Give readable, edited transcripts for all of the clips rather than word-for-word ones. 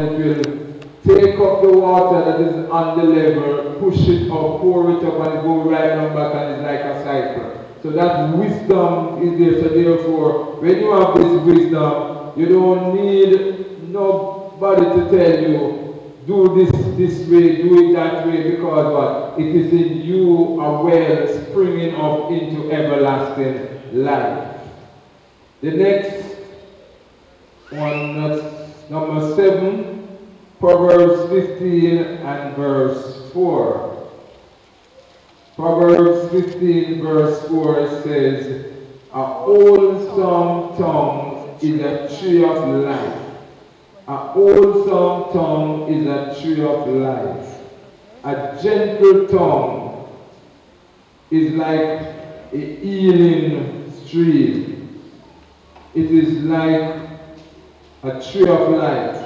it will take up the water that is on the level, push it up, pour it up, and go right on back, and it's like a cycle. So that wisdom is there. So therefore, when you have this wisdom, you don't need nobody to tell you, do this way, do it that way, because what? It is in you a well springing up into everlasting life. The next one, that's number 7, Proverbs 15 and verse 4. Proverbs 15 verse 4 says, a wholesome tongue is a tree of life. A wholesome tongue is a tree of life. A gentle tongue is like a healing stream. It is like a tree of life.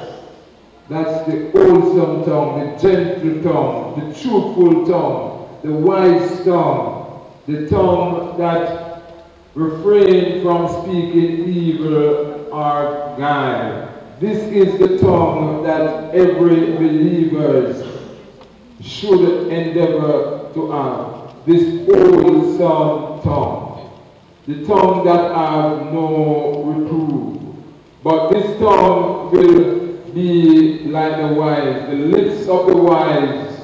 That's the wholesome tongue, the gentle tongue, the truthful tongue, the wise tongue, the tongue that refrains from speaking evil or guile. This is the tongue that every believer should endeavor to have. This wholesome tongue. The tongue that has no reproof. But this tongue will be like the wise. The lips of the wise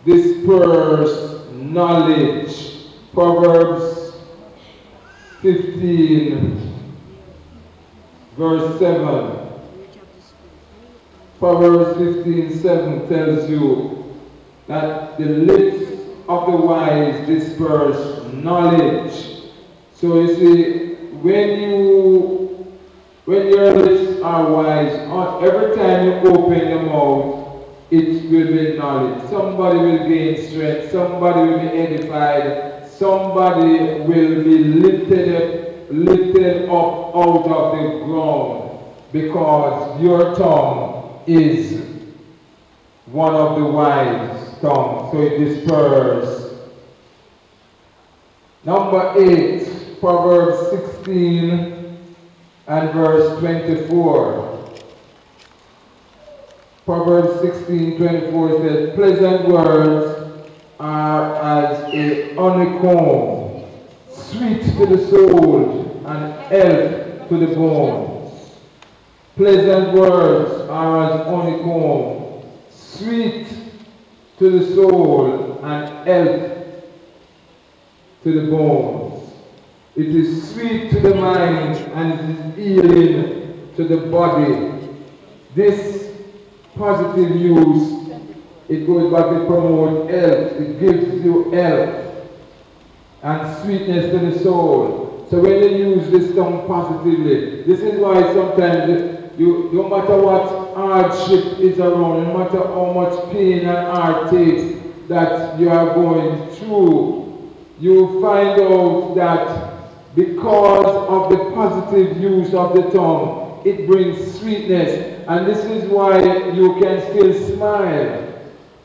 disperse knowledge. Proverbs 15 verse 7. Proverbs 15:7 tells you that the lips of the wise disperse knowledge. So you see, when your lips are wise, every time you open your mouth, it will be knowledge. Somebody will gain strength, somebody will be edified, somebody will be lifted up out of the ground, because your tongue is one of the wise tongues, so it disperses. Number 8, Proverbs 16 and verse 24. Proverbs 16:24 says, pleasant words are as a honeycomb, sweet to the soul and health to the bones. Pleasant words are as honeycomb, sweet to the soul and health to the bones. It is sweet to the mind and it is healing to the body. This positive use, it goes back to promote health. It gives you health and sweetness to the soul. So when you use this tongue positively, this is why sometimes no matter what hardship is around, no matter how much pain and heartache that you are going through, you find out that because of the positive use of the tongue, it brings sweetness. And this is why you can still smile.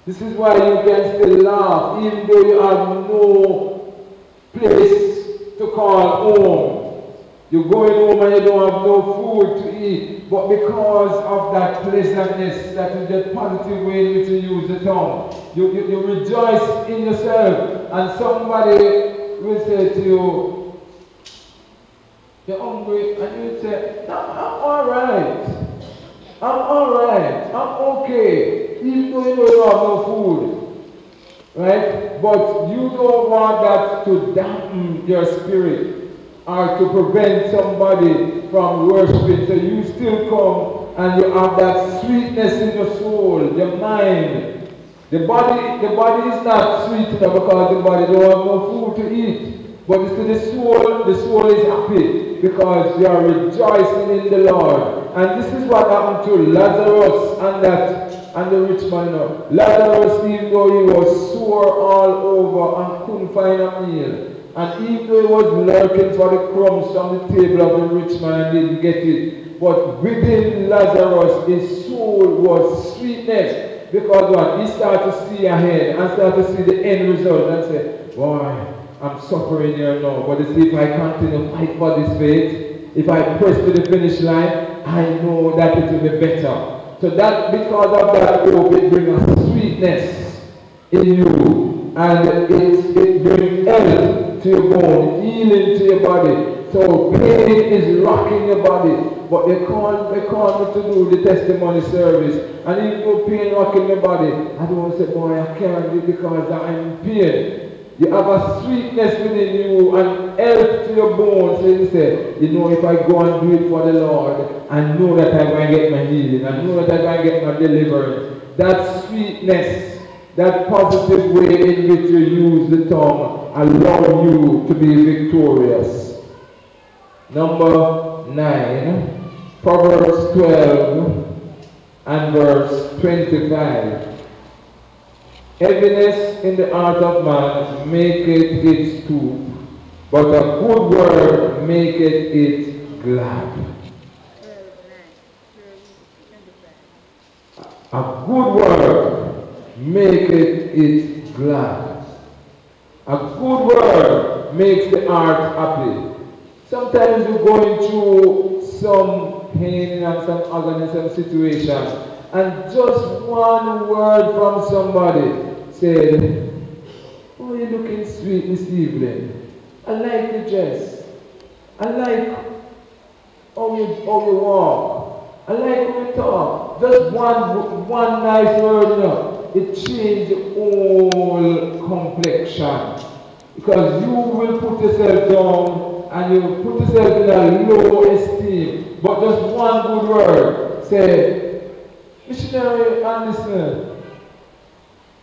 This is why you can still laugh, even though you have no place to call home. You're going home and you don't have no food to eat. But because of that pleasantness, that is the positive way in which you use the tongue, you rejoice in yourself. And somebody will say to you, you're hungry, and you say, no, I'm alright. I'm alright. I'm okay. Even though you don't have no food. Right? But you don't want that to dampen your spirit or to prevent somebody from worshiping. So you still come and you have that sweetness in your soul, your mind. The body is not sweet enough because the body don't have no food to eat. But the soul is happy because you are rejoicing in the Lord. And this is what happened to Lazarus and the rich man. Lazarus, even though he was sore all over and couldn't find a meal, and even though he was lurking for the crumbs on the table of the rich man and didn't get it, but within Lazarus, his soul was sweetness. Because what? He started to see ahead and started to see the end result and say, boy, I'm suffering here now, but you see, if I continue to fight for this faith, if I press to the finish line, I know that it will be better. So that because of that hope, it brings a sweetness in you. And it brings health to your bone, healing to your body. So pain is rocking your body. But they call me to do the testimony service. And even though pain rocking your body, I don't say, boy, I can't do it because I'm in pain. You have a sweetness within you and health to your bones. So you say, you know, if I go and do it for the Lord, I know that I'm going to get my healing. I know that I'm going to get my deliverance. That sweetness, that positive way in which you use the tongue, allow you to be victorious. Number 9, Proverbs 12 and verse 25. Heaviness in the heart of man maketh it stoop, but a good word maketh it glad. A good word maketh it glad. A good word makes the heart happy. Sometimes you're going through some pain and some agony, some situation, and just one word from somebody said, oh, you're looking sweet this evening. I like your dress. I like how you walk. I like how you talk. Just one nice word, you know, it changed the whole complexion. Because you will put yourself down and you put yourself in a low esteem. But just one good word, say, Missionary Anderson,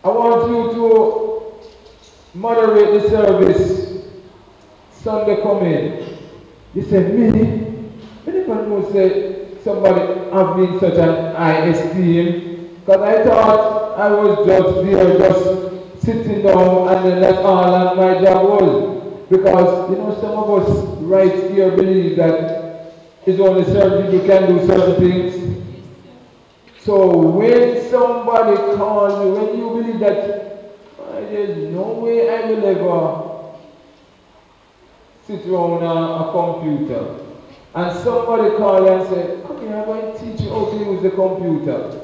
I want you to moderate the service Sunday coming. You said, me? I never know say somebody have me in such an high esteem. Because I thought I was just there, just sitting down, and then that's all my job was. Because, you know, some of us right here believe that it's only certain people can do certain things. So when somebody calls you, when you believe that there's no way I will ever sit around a computer, and somebody calls you and says, come here, I'm going to teach you how to use the computer.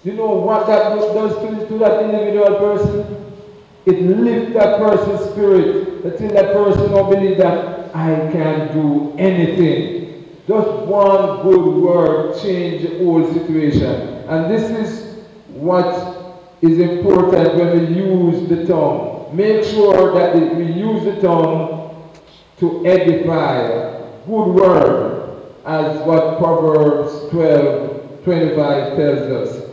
You know what that does to that individual person? It lifts that person's spirit until that person don't believe that I can do anything. Just one good word change the whole situation. And this is what is important when we use the tongue. Make sure that we use the tongue to edify. Good word, as what Proverbs 12:25 tells us.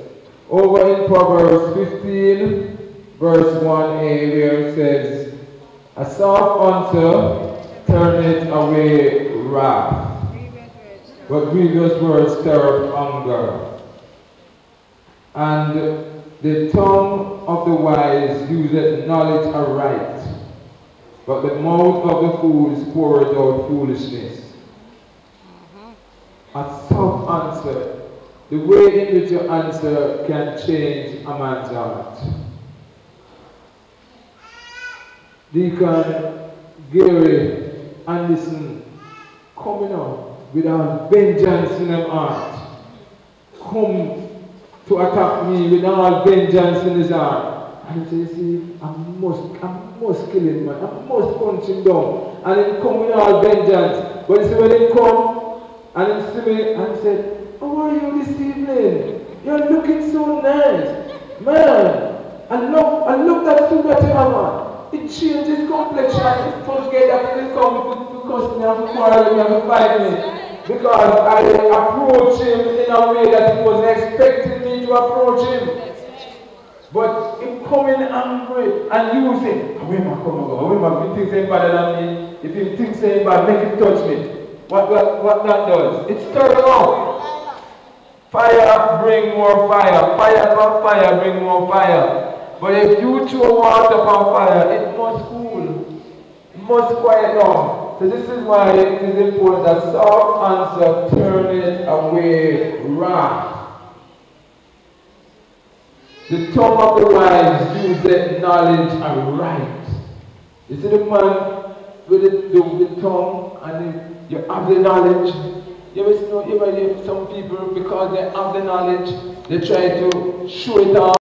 Over in Proverbs 15, verse 1a, where it says, a soft answer turneth away wrath, but grievous words stir up anger. And the tongue of the wise useth knowledge aright, but the mouth of the fools poureth out foolishness. A soft answer, the way in which you answer can change a man's heart. Deacon Gary Anderson coming up with a vengeance in his heart. Come to attack me with all vengeance in his heart. And he says, see, I must kill him, man. I must punch him down. And he come with all vengeance. But you see, when he come, and he see me, and he said, how are you this evening? You're looking so nice. Man, I love that suit that you have on. It changes complexion. It's forget that he come to cuss me and quarrel me and fight me. Because I approached him in a way that he wasn't expecting me to approach him. But him coming angry and you say, where am I coming go? Where am I? If he thinks he's better than me, if he thinks he's bad, make him touch me. What that does? It stirs him up. Fire bring more fire. Fire from fire bring more fire. But if you throw water upon fire, it must cool. It must quiet down. So this is why it is important that soft answer turneth away wrath. The tongue of the wise useth knowledge aright. You see the man with the tongue and you have the knowledge. You ever know some people, because they have the knowledge, they try to show it off.